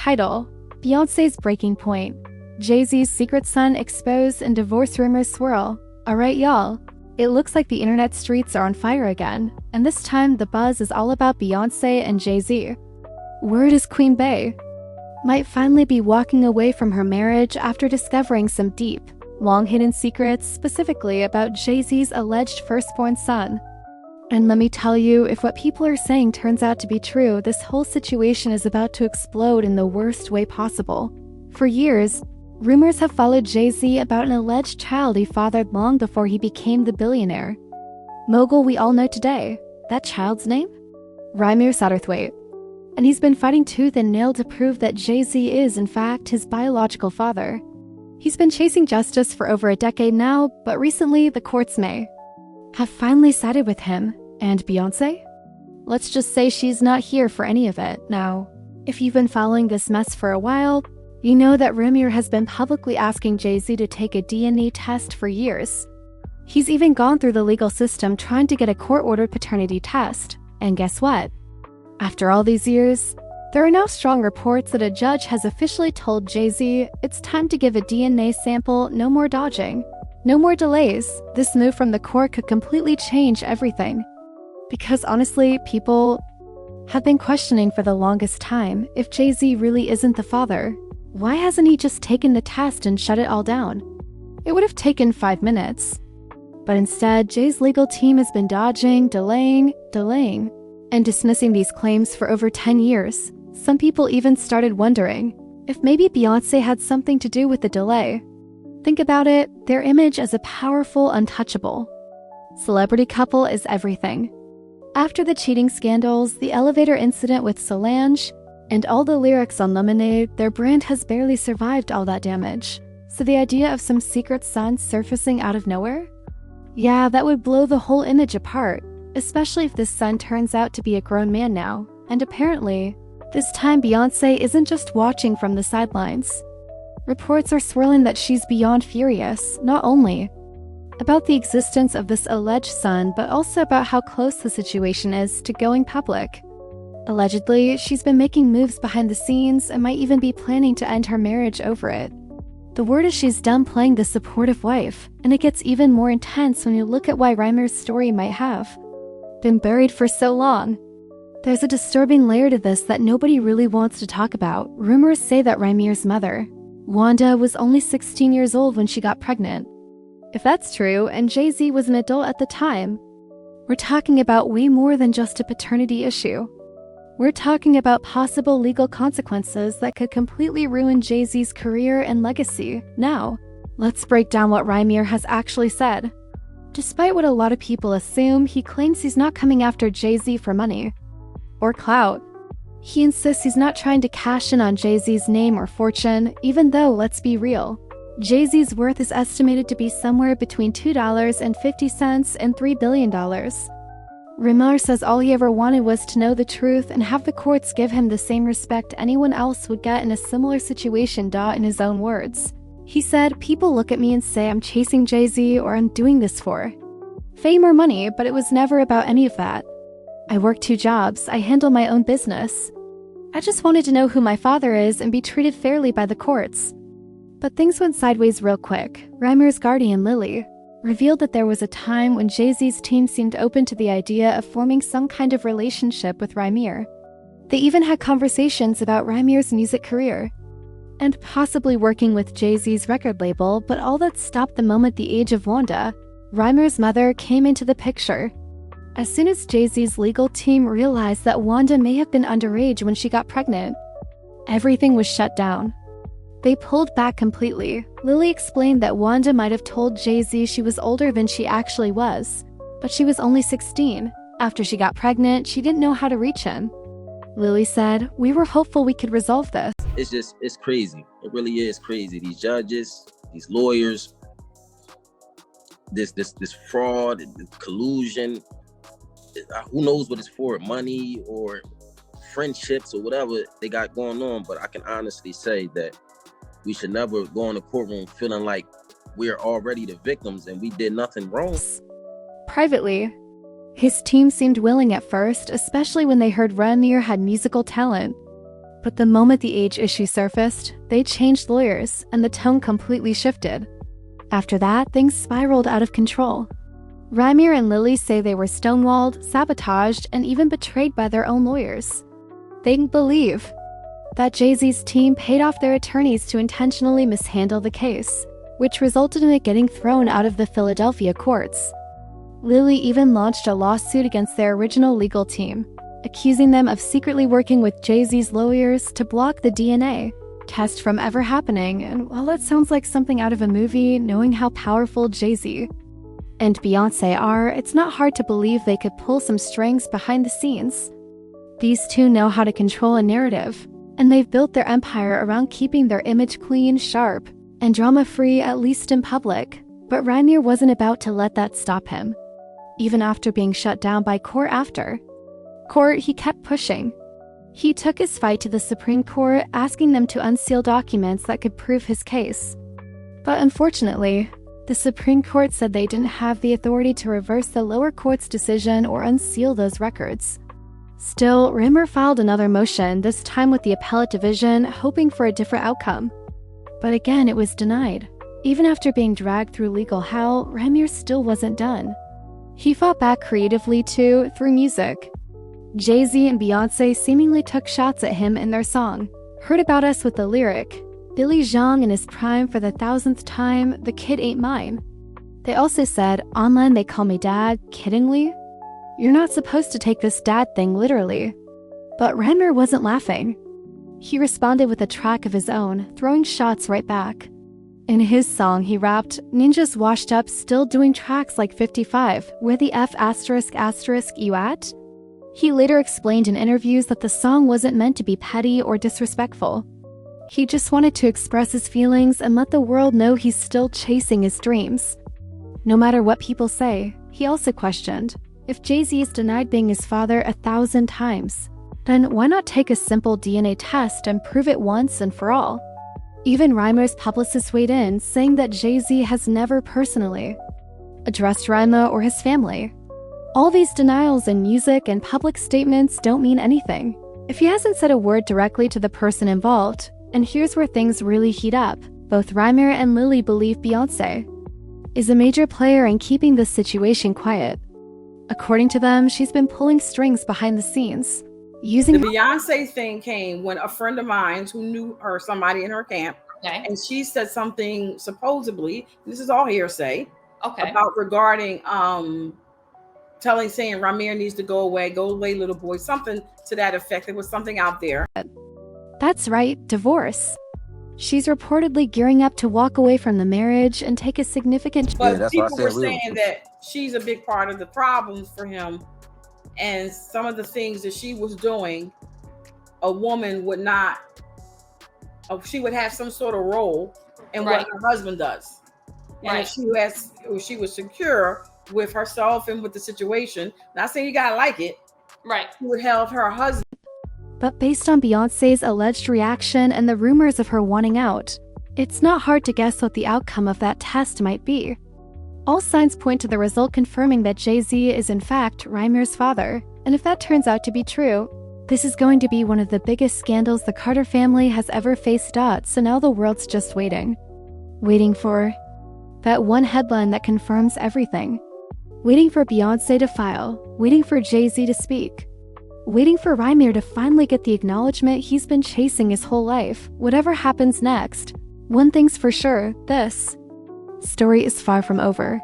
Title: Beyoncé's Breaking Point. Jay-Z's secret son exposed and divorce rumors swirl. Alright y'all, it looks like the internet streets are on fire again, and this time the buzz is all about Beyoncé and Jay-Z. Word is Queen Bey might finally be walking away from her marriage after discovering some deep, long-hidden secrets, specifically about Jay-Z's alleged firstborn son. And let me tell you, if what people are saying turns out to be true, this whole situation is about to explode in the worst way possible. For years, rumors have followed Jay-Z about an alleged child he fathered long before he became the billionaire mogul we all know today. That child's name? Rymir Satterthwaite. And he's been fighting tooth and nail to prove that Jay-Z is, in fact, his biological father. He's been chasing justice for over a decade now, but recently the courts have finally sided with him. And Beyoncé? Let's just say she's not here for any of it. Now, if you've been following this mess for a while, you know that Rymir has been publicly asking Jay-Z to take a DNA test for years. He's even gone through the legal system trying to get a court-ordered paternity test. And guess what? After all these years, there are now strong reports that a judge has officially told Jay-Z it's time to give a DNA sample. No more dodging. No more delays. This move from the court could completely change everything. Because honestly, people have been questioning for the longest time if Jay-Z really isn't the father. Why hasn't he just taken the test and shut it all down? It would have taken 5 minutes. But instead, Jay's legal team has been dodging, delaying, and dismissing these claims for over 10 years. Some people even started wondering if maybe Beyoncé had something to do with the delay. Think about it, their image as a powerful, untouchable celebrity couple is everything. After the cheating scandals, the elevator incident with Solange, and all the lyrics on Lemonade, their brand has barely survived all that damage. So the idea of some secret son surfacing out of nowhere? Yeah, that would blow the whole image apart, especially if this son turns out to be a grown man now. And apparently, this time Beyoncé isn't just watching from the sidelines. Reports are swirling that she's beyond furious, not only about the existence of this alleged son, but also about how close the situation is to going public. Allegedly, she's been making moves behind the scenes and might even be planning to end her marriage over it. The word is she's done playing the supportive wife, and it gets even more intense when you look at why Rymir's story might have been buried for so long. There's a disturbing layer to this that nobody really wants to talk about. Rumors say that Rymir's mother, Wanda, was only 16 years old when she got pregnant. If that's true, and Jay-Z was an adult at the time, we're talking about way more than just a paternity issue. We're talking about possible legal consequences that could completely ruin Jay-Z's career and legacy. Now, let's break down what Rymir has actually said. Despite what a lot of people assume, he claims he's not coming after Jay-Z for money or clout. He insists he's not trying to cash in on Jay-Z's name or fortune, even though, let's be real, Jay-Z's worth is estimated to be somewhere between $2.50 and $3 billion. Rymir says all he ever wanted was to know the truth and have the courts give him the same respect anyone else would get in a similar situation. In his own words, he said, "People look at me and say I'm chasing Jay-Z or I'm doing this for fame or money, but it was never about any of that. I work 2 jobs, I handle my own business. I just wanted to know who my father is and be treated fairly by the courts." But things went sideways real quick. Rymir's guardian, Lily, revealed that there was a time when Jay-Z's team seemed open to the idea of forming some kind of relationship with Rymir. They even had conversations about Rymir's music career and possibly working with Jay-Z's record label, but all that stopped the moment the age of Wanda, Rymir's mother, came into the picture. As soon as Jay-Z's legal team realized that Wanda may have been underage when she got pregnant, everything was shut down. They pulled back completely. Lily explained that Wanda might have told Jay-Z she was older than she actually was, but she was only 16. After she got pregnant, she didn't know how to reach him. Lily said, "We were hopeful we could resolve this." It's crazy. It really is crazy. These judges, these lawyers, this fraud, collusion, who knows what it's for, money or friendships or whatever they got going on. But I can honestly say that we should never go in the courtroom feeling like we're already the victims and we did nothing wrong. Privately, his team seemed willing at first, especially when they heard Rymir had musical talent. But the moment the age issue surfaced, they changed lawyers and the tone completely shifted. After that, things spiraled out of control. Rymir and Lily say they were stonewalled, sabotaged, and even betrayed by their own lawyers. They believe that Jay-Z's team paid off their attorneys to intentionally mishandle the case, which resulted in it getting thrown out of the Philadelphia courts. Lily even launched a lawsuit against their original legal team, accusing them of secretly working with Jay-Z's lawyers to block the DNA test from ever happening, and while that sounds like something out of a movie, knowing how powerful Jay-Z and Beyoncé are, it's not hard to believe they could pull some strings behind the scenes. These two know how to control a narrative, and they've built their empire around keeping their image clean, sharp, and drama-free, at least in public. But Rymir wasn't about to let that stop him. Even after being shut down by court, he kept pushing. He took his fight to the Supreme Court, asking them to unseal documents that could prove his case. But unfortunately, the Supreme Court said they didn't have the authority to reverse the lower court's decision or unseal those records. Still, Rymir filed another motion, this time with the appellate division, hoping for a different outcome. But again, it was denied. Even after being dragged through legal hell, Rymir still wasn't done. He fought back creatively too, through music. Jay-Z and Beyoncé seemingly took shots at him in their song, Heard About Us, with the lyric, Billy Zhang in his prime for the 1000th time, the kid ain't mine. They also said, online they call me dad, kiddingly? You're not supposed to take this dad thing literally. But Rymir wasn't laughing. He responded with a track of his own, throwing shots right back. In his song, he rapped, ninjas washed up still doing tracks like 55, where the F*** you at? He later explained in interviews that the song wasn't meant to be petty or disrespectful. He just wanted to express his feelings and let the world know he's still chasing his dreams. No matter what people say, he also questioned, if Jay-Z is denied being his father 1,000 times, then why not take a simple DNA test and prove it once and for all? Even Rymir's publicist weighed in, saying that Jay-Z has never personally addressed Rymir or his family. All these denials in music and public statements don't mean anything if he hasn't said a word directly to the person involved. And here's where things really heat up. Both Rymir and Lily believe Beyoncé is a major player in keeping this situation quiet. According to them, she's been pulling strings behind the scenes. The Beyoncé thing came when a friend of mine who knew her, somebody in her camp, and she said something supposedly, this is all hearsay, about regarding saying Rymir needs to go away little boy, something to that effect. There was something out there. That's right, divorce. She's reportedly gearing up to walk away from the marriage and take a significant... But people were saying that she's a big part of the problems for him, and some of the things that she was doing, a woman would not, she would have some sort of role in what her husband does. And if she was secure with herself and with the situation, not saying you gotta like it, she would help her husband. But based on Beyoncé's alleged reaction and the rumors of her wanting out, it's not hard to guess what the outcome of that test might be. All signs point to the result confirming that Jay-Z is in fact Rymir's father, and if that turns out to be true, this is going to be one of the biggest scandals the Carter family has ever faced. So now the world's just waiting for that one headline that confirms everything. Waiting for Beyoncé to file, waiting for Jay-Z to speak, waiting for Rymir to finally get the acknowledgement he's been chasing his whole life. Whatever happens next, one thing's for sure, this story is far from over.